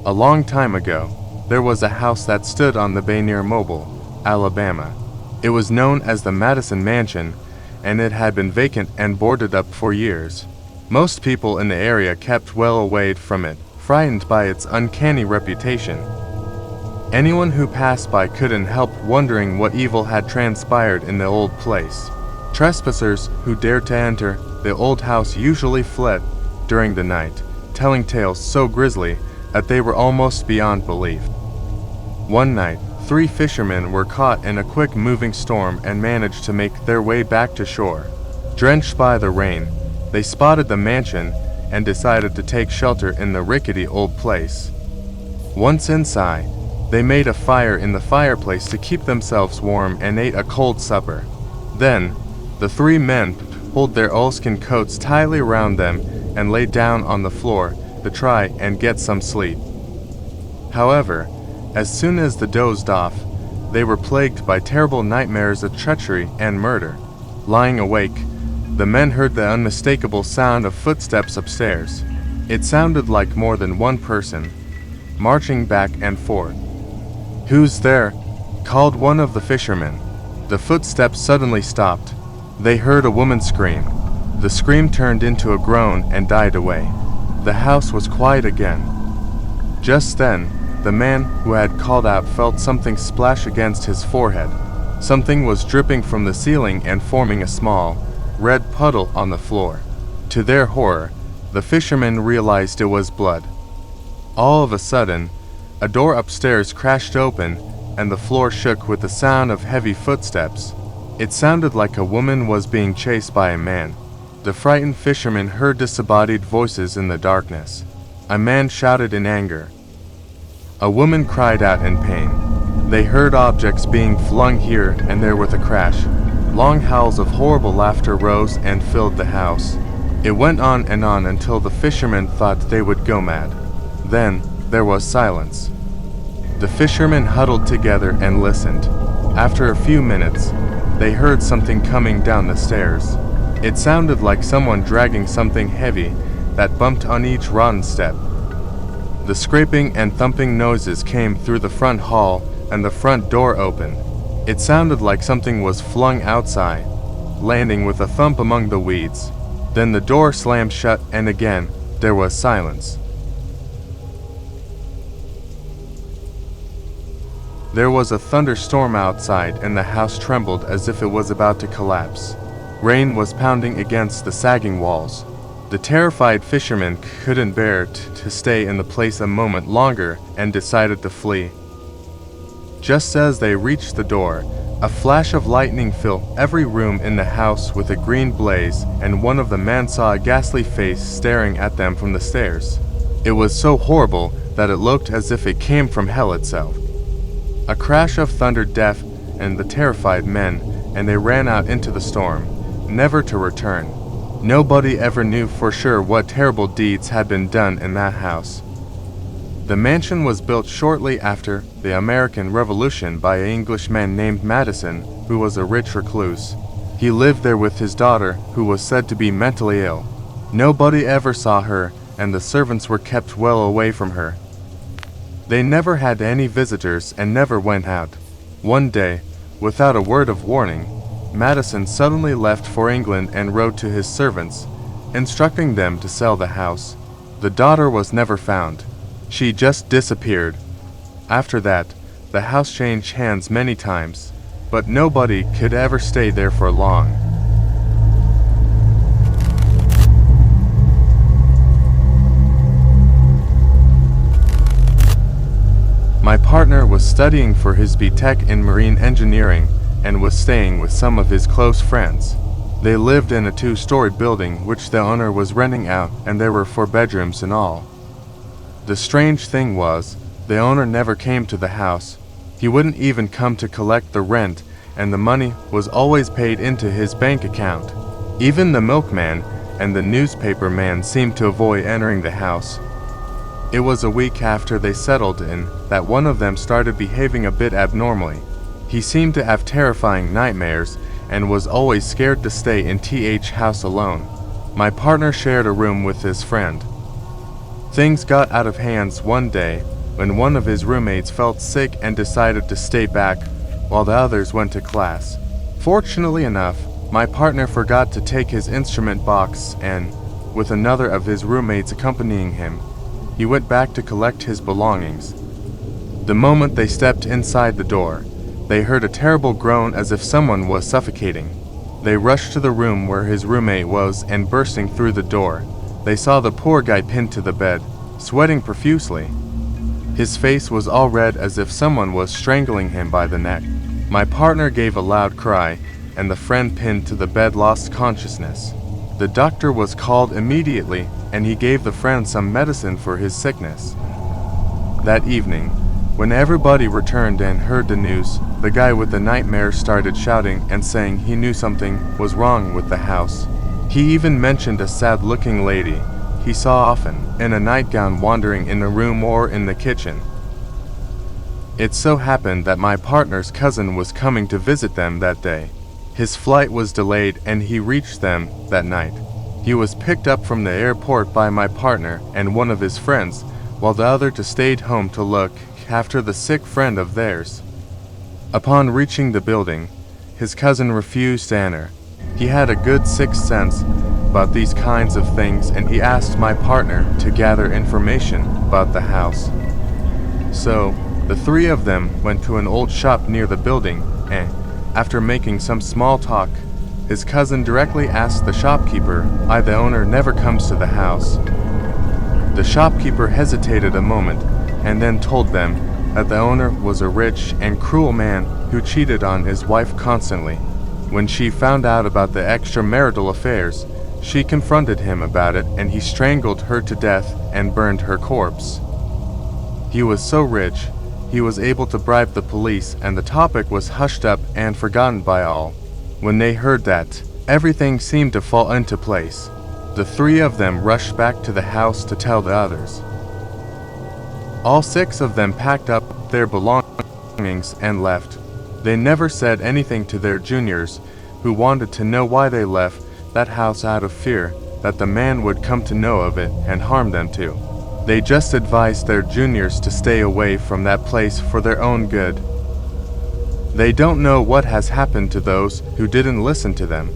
A long time ago, there was a house that stood on the bay near Mobile, Alabama. It was known as the Madison Mansion, and it had been vacant and boarded up for years. Most people in the area kept well away from it, frightened by its uncanny reputation. Anyone who passed by couldn't help wondering what evil had transpired in the old place. Trespassers who dared to enter the old house usually fled during the night, telling tales so grisly that they were almost beyond belief. One night, 3 fishermen were caught in a quick-moving storm and managed to make their way back to shore. Drenched by the rain, they spotted the mansion and decided to take shelter in the rickety old place. Once inside, they made a fire in the fireplace to keep themselves warm and ate a cold supper. Then, the 3 men pulled their oilskin coats tightly around them and lay down on the floor to try and get some sleep. However, as soon as they dozed off, they were plagued by terrible nightmares of treachery and murder. Lying awake, the men heard the unmistakable sound of footsteps upstairs. It sounded like more than one person, marching back and forth. "Who's there?" called one of the fishermen. The footsteps suddenly stopped. They heard a woman scream. The scream turned into a groan and died away. The house was quiet again. Just then, the man who had called out felt something splash against his forehead. Something was dripping from the ceiling and forming a small, red puddle on the floor. To their horror, the fishermen realized it was blood. All of a sudden, a door upstairs crashed open and the floor shook with the sound of heavy footsteps. It sounded like a woman was being chased by a man. The frightened fishermen heard disembodied voices in the darkness. A man shouted in anger. A woman cried out in pain. They heard objects being flung here and there with a crash. Long howls of horrible laughter rose and filled the house. It went on and on until the fishermen thought they would go mad. Then there was silence. The fishermen huddled together and listened. After a few minutes, they heard something coming down the stairs. It sounded like someone dragging something heavy that bumped on each rotten step. The scraping and thumping noises came through the front hall and the front door opened. It sounded like something was flung outside, landing with a thump among the weeds. Then the door slammed shut and again there was silence. There was a thunderstorm outside and the house trembled as if it was about to collapse. Rain was pounding against the sagging walls. The terrified fishermen couldn't bear to stay in the place a moment longer and decided to flee. Just as they reached the door, a flash of lightning filled every room in the house with a green blaze, and one of the men saw a ghastly face staring at them from the stairs. It was so horrible that it looked as if it came from hell itself. A crash of thunder deafened the terrified men, and they ran out into the storm, never to return. Nobody ever knew for sure what terrible deeds had been done in that house. The mansion was built shortly after the American Revolution by an Englishman named Madison, who was a rich recluse. He lived there with his daughter, who was said to be mentally ill. Nobody ever saw her, and the servants were kept well away from her. They never had any visitors and never went out. One day, without a word of warning, Madison suddenly left for England and wrote to his servants, instructing them to sell the house. The daughter was never found. She just disappeared. After that, the house changed hands many times, but nobody could ever stay there for long. My partner was studying for his BTech in marine engineering and was staying with some of his close friends. They lived in a 2-storied building which the owner was renting out, and there were 4 bedrooms in all. The strange thing was, the owner never came to the house. He wouldn't even come to collect the rent, and the money was always paid into his bank account. Even the milkman and the newspaper man seemed to avoid entering the house. It was a week after they settled in that one of them started behaving a bit abnormally. He seemed to have terrifying nightmares and was always scared to stay in TH house alone. My partner shared a room with his friend. Things got out of hands one day when one of his roommates felt sick and decided to stay back while the others went to class. Fortunately enough, my partner forgot to take his instrument box and, with another of his roommates accompanying him, he went back to collect his belongings. The moment they stepped inside the door, they heard a terrible groan as if someone was suffocating. They rushed to the room where his roommate was, and bursting through the door, they saw the poor guy pinned to the bed, sweating profusely. His face was all red as if someone was strangling him by the neck. My partner gave a loud cry, and the friend pinned to the bed lost consciousness. The doctor was called immediately, and he gave the friend some medicine for his sickness. That evening, when everybody returned and heard the news, the guy with the nightmare started shouting and saying he knew something was wrong with the house. He even mentioned a sad-looking lady he saw often in a nightgown wandering in the room or in the kitchen. It so happened that my partner's cousin was coming to visit them that day. His flight was delayed and he reached them that night. He was picked up from the airport by my partner and one of his friends, while the other two stayed home to look after the sick friend of theirs. Upon reaching the building, his cousin refused to enter. He had a good sixth sense about these kinds of things, and he asked my partner to gather information about the house. So, the three of them went to an old shop near the building, and, after making some small talk, his cousin directly asked the shopkeeper why the owner never comes to the house. The shopkeeper hesitated a moment, and then told them that the owner was a rich and cruel man who cheated on his wife constantly. When she found out about the extramarital affairs, she confronted him about it, and he strangled her to death and burned her corpse. He was so rich, he was able to bribe the police, and the topic was hushed up and forgotten by all. When they heard that, everything seemed to fall into place. The three of them rushed back to the house to tell the others. All six of them packed up their belongings and left. They never said anything to their juniors, who wanted to know why they left that house out of fear that the man would come to know of it and harm them too. They just advised their juniors to stay away from that place for their own good. They don't know what has happened to those who didn't listen to them.